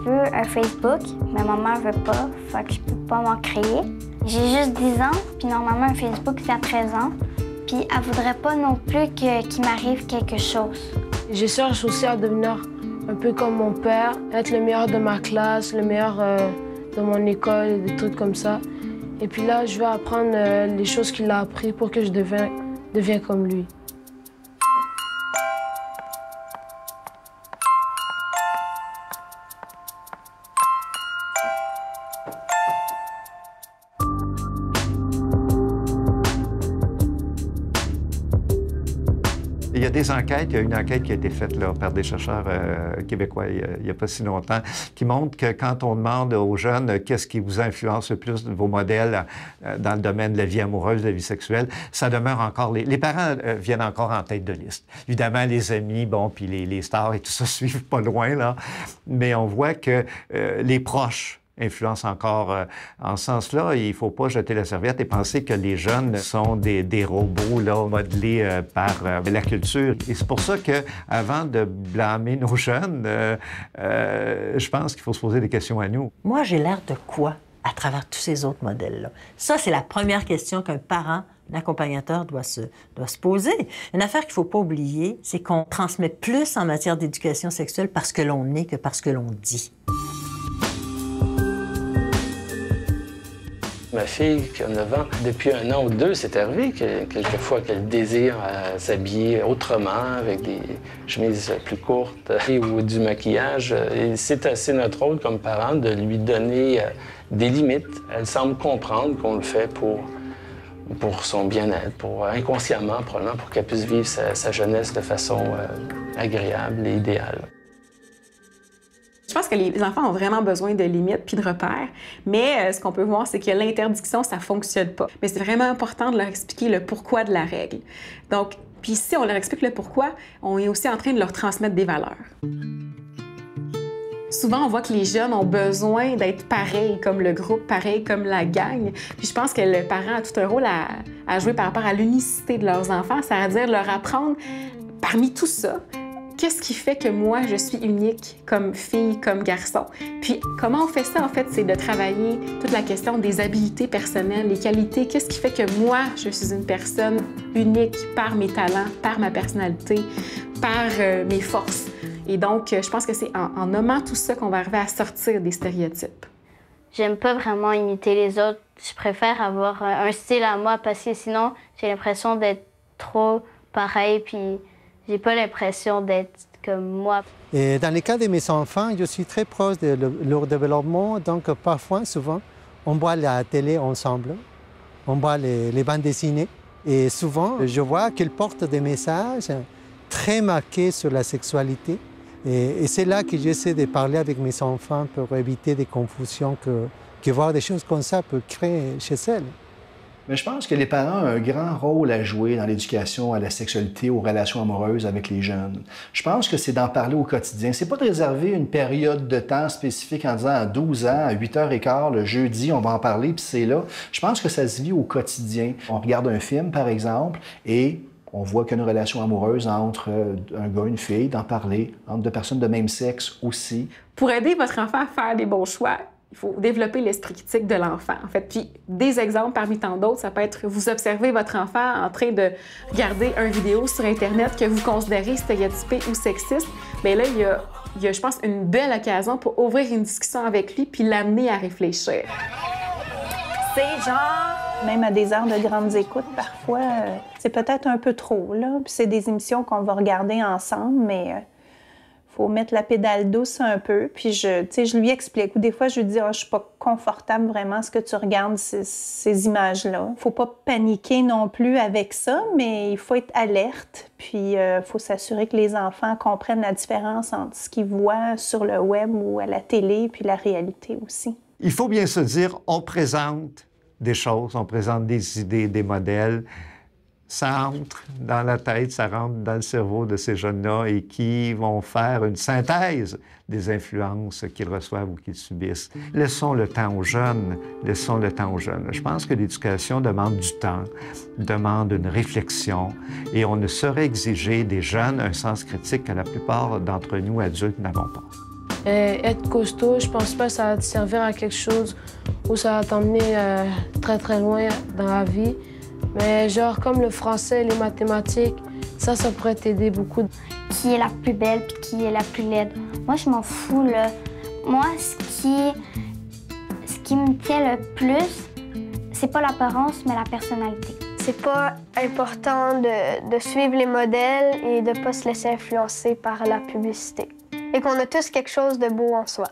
veux un Facebook, mais ma mère veut pas, fait que je peux pas m'en créer. J'ai juste 10 ans, puis normalement un Facebook c'est à 13 ans, puis elle voudrait pas non plus qu'il m'arrive quelque chose. Je cherche aussi à devenir un peu comme mon père, être le meilleur de ma classe, le meilleur de mon école, des trucs comme ça. Et puis là, je vais apprendre les choses qu'il a appris pour que je devienne comme lui. Il y a des enquêtes, il y a une enquête qui a été faite là, par des chercheurs québécois il n'y a pas si longtemps, qui montre que quand on demande aux jeunes qu'est-ce qui vous influence le plus de vos modèles dans le domaine de la vie amoureuse, de la vie sexuelle, ça demeure encore... Les parents viennent encore en tête de liste. Évidemment, les amis, bon, puis les stars et tout ça suivent pas loin, là, mais on voit que les proches influence encore en ce sens-là. Il ne faut pas jeter la serviette et penser que les jeunes sont des robots là, modelés par la culture. Et c'est pour ça qu'avant de blâmer nos jeunes, je pense qu'il faut se poser des questions à nous. Moi, j'ai l'air de quoi à travers tous ces autres modèles-là? Ça, c'est la première question qu'un parent, un accompagnateur doit se poser. Une affaire qu'il ne faut pas oublier, c'est qu'on transmet plus en matière d'éducation sexuelle parce que l'on est que parce que l'on dit. Ma fille, qui a 9 ans, depuis 1 an ou 2, c'est arrivé quelquefois qu'elle désire s'habiller autrement, avec des chemises plus courtes ou du maquillage. Et c'est assez notre rôle comme parents de lui donner des limites. Elle semble comprendre qu'on le fait pour son bien-être, inconsciemment, probablement, pour qu'elle puisse vivre sa jeunesse de façon agréable et idéale. Je pense que les enfants ont vraiment besoin de limites puis de repères, mais ce qu'on peut voir, c'est que l'interdiction, ça fonctionne pas. Mais c'est vraiment important de leur expliquer le pourquoi de la règle. Donc, puis si on leur explique le pourquoi, on est aussi en train de leur transmettre des valeurs. Souvent, on voit que les jeunes ont besoin d'être pareils comme le groupe, pareils comme la gang. Puis je pense que le parent a tout un rôle à jouer par rapport à l'unicité de leurs enfants, c'est-à-dire leur apprendre, parmi tout ça, qu'est-ce qui fait que moi, je suis unique comme fille, comme garçon? Puis, comment on fait ça, en fait, c'est de travailler toute la question des habiletés personnelles, les qualités. Qu'est-ce qui fait que moi, je suis une personne unique par mes talents, par ma personnalité, par mes forces? Et donc, je pense que c'est en nommant tout ça qu'on va arriver à sortir des stéréotypes. J'aime pas vraiment imiter les autres. Je préfère avoir un style à moi parce que sinon, j'ai l'impression d'être trop pareil, puis j'ai pas l'impression d'être comme moi. Et dans le cas de mes enfants, je suis très proche de leur développement, donc parfois, souvent, on voit la télé ensemble, on voit les bandes dessinées, et souvent, je vois qu'ils portent des messages très marqués sur la sexualité. Et c'est là que j'essaie de parler avec mes enfants pour éviter des confusions que voir des choses comme ça peut créer chez elles. Mais je pense que les parents ont un grand rôle à jouer dans l'éducation à la sexualité, aux relations amoureuses avec les jeunes. Je pense que c'est d'en parler au quotidien. C'est pas de réserver une période de temps spécifique en disant à 12 ans, à 8h15, le jeudi, on va en parler, puis c'est là. Je pense que ça se vit au quotidien. On regarde un film, par exemple, et on voit qu'il y a une relation amoureuse entre un gars et une fille, d'en parler, entre deux personnes de même sexe aussi. Pour aider votre enfant à faire des bons choix, il faut développer l'esprit critique de l'enfant, en fait. Puis des exemples parmi tant d'autres, ça peut être vous observez votre enfant en train de regarder une vidéo sur Internet que vous considérez stéréotypée ou sexiste. Bien là, il y a, je pense, une belle occasion pour ouvrir une discussion avec lui puis l'amener à réfléchir. C'est genre, même à des heures de grandes écoutes, parfois, c'est peut-être un peu trop, là. Puis c'est des émissions qu'on va regarder ensemble, mais faut mettre la pédale douce un peu. Puis je lui explique. Ou des fois, je lui dis, je suis pas confortable vraiment à ce que tu regardes ces images-là. Faut pas paniquer non plus avec ça, mais il faut être alerte. Puis faut s'assurer que les enfants comprennent la différence entre ce qu'ils voient sur le web ou à la télé, puis la réalité aussi. Il faut bien se dire, on présente des choses, on présente des idées, des modèles. Ça entre dans la tête, ça rentre dans le cerveau de ces jeunes-là et qui vont faire une synthèse des influences qu'ils reçoivent ou qu'ils subissent. Laissons le temps aux jeunes, laissons le temps aux jeunes. Je pense que l'éducation demande du temps, demande une réflexion et on ne saurait exiger des jeunes un sens critique que la plupart d'entre nous, adultes, n'avons pas. Être costaud, je pense pas que ça va te servir à quelque chose ou ça va t'emmener très très loin dans la vie. Mais genre comme le français, les mathématiques, ça pourrait t'aider beaucoup. Qui est la plus belle puis qui est la plus laide? Moi, je m'en fous, là. Moi, ce qui me tient le plus, c'est pas l'apparence, mais la personnalité. C'est pas important de suivre les modèles et de pas se laisser influencer par la publicité. Et qu'on a tous quelque chose de beau en soi.